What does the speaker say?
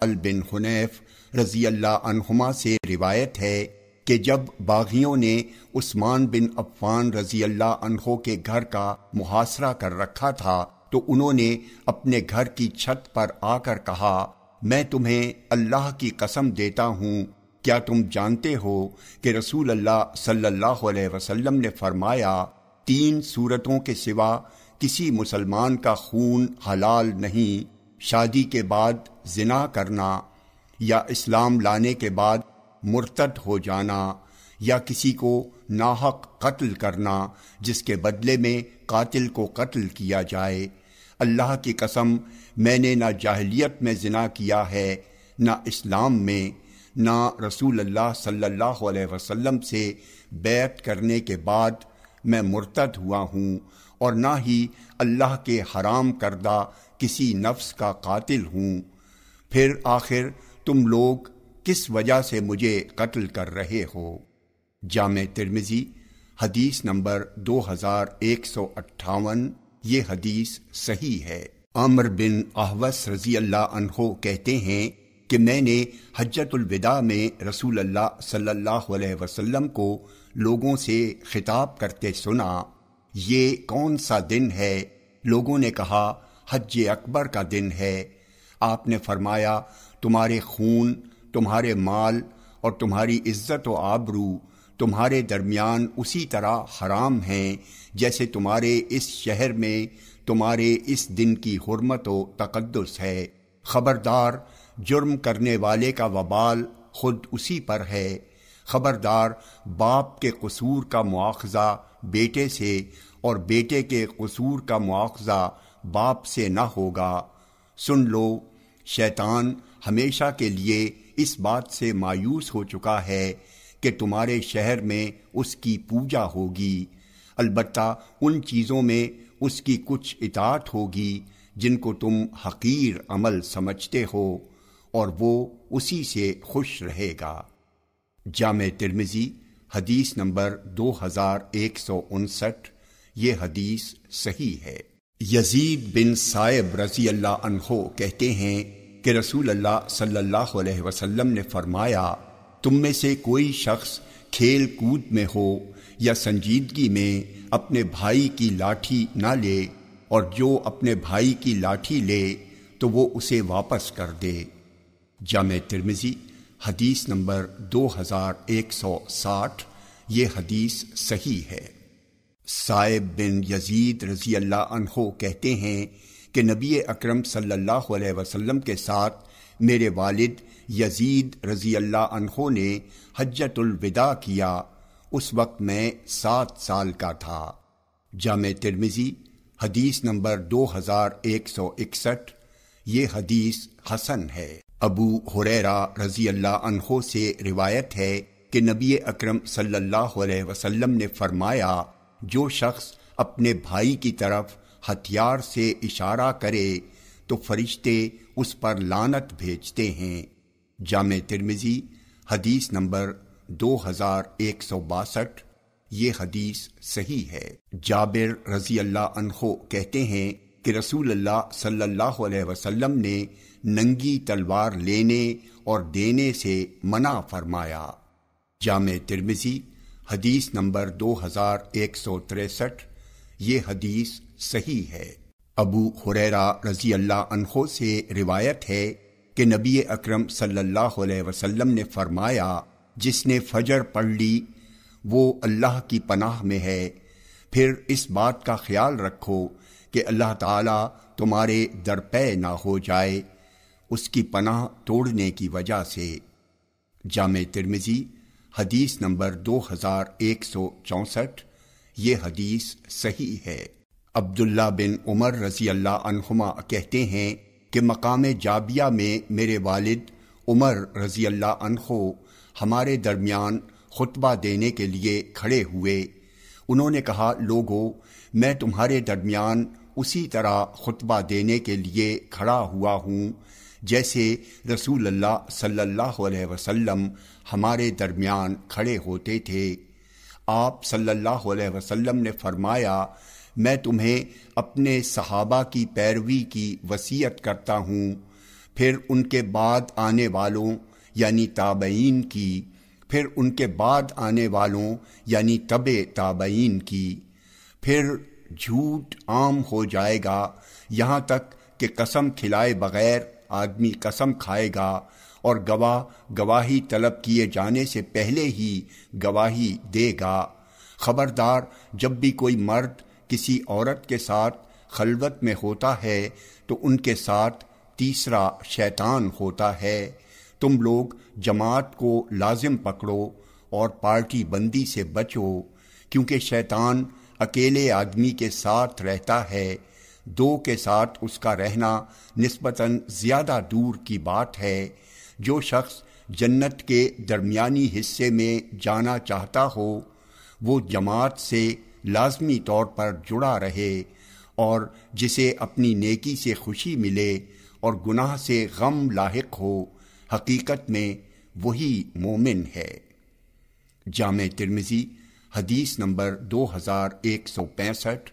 بن حنیف رضی اللہ عنہما سے روایت ہے کہ جب باغیوں نے عثمان بن عفان رضی اللہ عنہ کے گھر کا محاصرہ کر رکھا تھا تو انہوں نے اپنے گھر کی چھت پر آ کر کہا، میں تمہیں اللہ کی قسم دیتا ہوں، کیا تم جانتے ہو کہ رسول اللہ صلی اللہ علیہ وسلم نے فرمایا 3 صورتوں کے سوا کسی مسلمان کا خون حلال نہیں، شادی کے بعد زنا کرنا، یا اسلام لانے کے بعد مرتد ہو جانا، یا کسی کو ناحق قتل کرنا جس کے بدلے میں قاتل کو قتل کیا جائے۔ اللہ کی قسم، میں نے نہ جاہلیت میں زنا کیا ہے، نہ اسلام میں، نہ رسول اللہ صلی اللہ علیہ وسلم سے بیعت کرنے کے بعد میں مرتد ہوا ہوں، اور نہ ہی اللہ کے حرام کردہ کسی نفس کا قاتل ہوں۔ پھر آخر تم لوگ کس وجہ سے مجھے قتل کر رہے ہو؟ جامع ترمذی حدیث نمبر 2158۔ یہ حدیث صحیح ہے۔ عامر بن احوص رضی اللہ عنہ کہتے ہیں کہ میں نے حجۃ الوداع میں رسول اللہ صلی اللہ علیہ وسلم کو لوگوں سے خطاب کرتے سنا، یہ کون سا دن ہے؟ لوگوں نے کہا، حج اکبر کا دن ہے۔ آپ نے فرمایا، تمہارے خون، تمہارے مال اور تمہاری عزت و آبرو تمہارے درمیان اسی طرح حرام ہیں جیسے تمہارے اس شہر میں تمہارے اس دن کی حرمت و تقدس ہے۔ خبردار، جرم کرنے والے کا وبال خود اسی پر ہے۔ خبردار، باپ کے قصور کا مواخذہ بیٹے سے اور بیٹے کے قصور کا مواخذہ باپ سے نہ ہوگا۔ سن لو، شیطان ہمیشہ کے لیے اس بات سے مایوس ہو چکا ہے کہ تمہارے شہر میں اس کی پوجا ہوگی، البتہ ان چیزوں میں اس کی کچھ اطاعت ہوگی جن کو تم حقیر عمل سمجھتے ہو، اور وہ اسی سے خوش رہے گا۔ جامع ترمذی حدیث نمبر 2159۔ یہ حدیث صحیح ہے۔ یزید بن صائب رضی اللہ عنہ کہتے ہیں کہ رسول اللہ صلی اللہ علیہ وسلم نے فرمایا، تم میں سے کوئی شخص کھیل کود میں ہو یا سنجیدگی میں اپنے بھائی کی لاٹھی نہ لے، اور جو اپنے بھائی کی لاٹھی لے تو وہ اسے واپس کر دے۔ جامع ترمذی حدیث نمبر 2160۔ یہ حدیث صحیح ہے۔ صائب بن یزید رضی اللہ عنہ کہتے ہیں کہ نبی اکرم صلی اللہ علیہ وسلم کے ساتھ میرے والد یزید رضی اللہ عنہ نے حجۃ الوداع کیا، اس وقت میں 7 سال کا تھا۔ جامع ترمذی حدیث نمبر 2161۔ یہ حدیث حسن ہے۔ ابو ہریرہ رضی اللہ عنہ سے روایت ہے کہ نبی اکرم صلی اللہ علیہ وسلم نے فرمایا، جو شخص اپنے بھائی کی طرف ہتھیار سے اشارہ کرے تو فرشتے اس پر لعنت بھیجتے ہیں۔ جامع ترمذی حدیث نمبر 2162۔ یہ حدیث صحیح ہے۔ جابر رضی اللہ عنہ کہتے ہیں کہ رسول اللہ صلی اللہ علیہ وسلم نے ننگی تلوار لینے اور دینے سے منع فرمایا۔ جامع ترمذی حدیث نمبر 2163۔ یہ حدیث صحیح ہے۔ ابو ہریرہ رضی اللہ عنہ سے روایت ہے کہ نبی اکرم صلی اللہ علیہ وسلم نے فرمایا، جس نے فجر پڑھ لی وہ اللہ کی پناہ میں ہے۔ پھر اس بات کا خیال رکھو کہ اللہ تعالیٰ تمہارے درپے نہ ہو جائے اس کی پناہ توڑنے کی وجہ سے۔ جامع ترمذی حدیث نمبر 2164۔ یہ حدیث صحیح ہے۔ عبداللہ بن عمر رضی اللہ عنہما کہتے ہیں کہ مقام جابیہ میں میرے والد عمر رضی اللہ عنہ ہمارے درمیان خطبہ دینے کے لیے کھڑے ہوئے۔ انہوں نے کہا، لوگو، میں تمہارے درمیان اسی طرح خطبہ دینے کے لیے کھڑا ہوا ہوں جیسے رسول اللہ صلی اللہ علیہ وسلم ہمارے درمیان کھڑے ہوتے تھے۔ آپ صلی اللہ علیہ وسلم نے فرمایا، میں تمہیں اپنے صحابہ کی پیروی کی وصیت کرتا ہوں۔ پھر ان کے بعد آنے والوں یعنی تابعین کی، پھر ان کے بعد آنے والوں یعنی تبع تابعین کی، پھر جھوٹ عام ہو جائے گا یہاں تک کہ قسم کھلائے بغیر آدمی قسم کھائے گا اور گواہ گواہی طلب کیے جانے سے پہلے ہی گواہی دے گا۔ خبردار، جب بھی کوئی مرد کسی عورت کے ساتھ خلوت میں ہوتا ہے تو ان کے ساتھ تیسرا شیطان ہوتا ہے۔ تم لوگ جماعت کو لازم پکڑو اور پارٹی بندی سے بچو، کیونکہ شیطان اکیلے آدمی کے ساتھ رہتا ہے، دو کے ساتھ اس کا رہنا نسبتاً زیادہ دور کی بات ہے۔ جو شخص جنت کے درمیانی حصے میں جانا چاہتا ہو وہ جماعت سے لازمی طور پر جڑا رہے، اور جسے اپنی نیکی سے خوشی ملے اور گناہ سے غم لاحق ہو، حقیقت میں وہی مومن ہے۔ جامع ترمذی حدیث نمبر 2165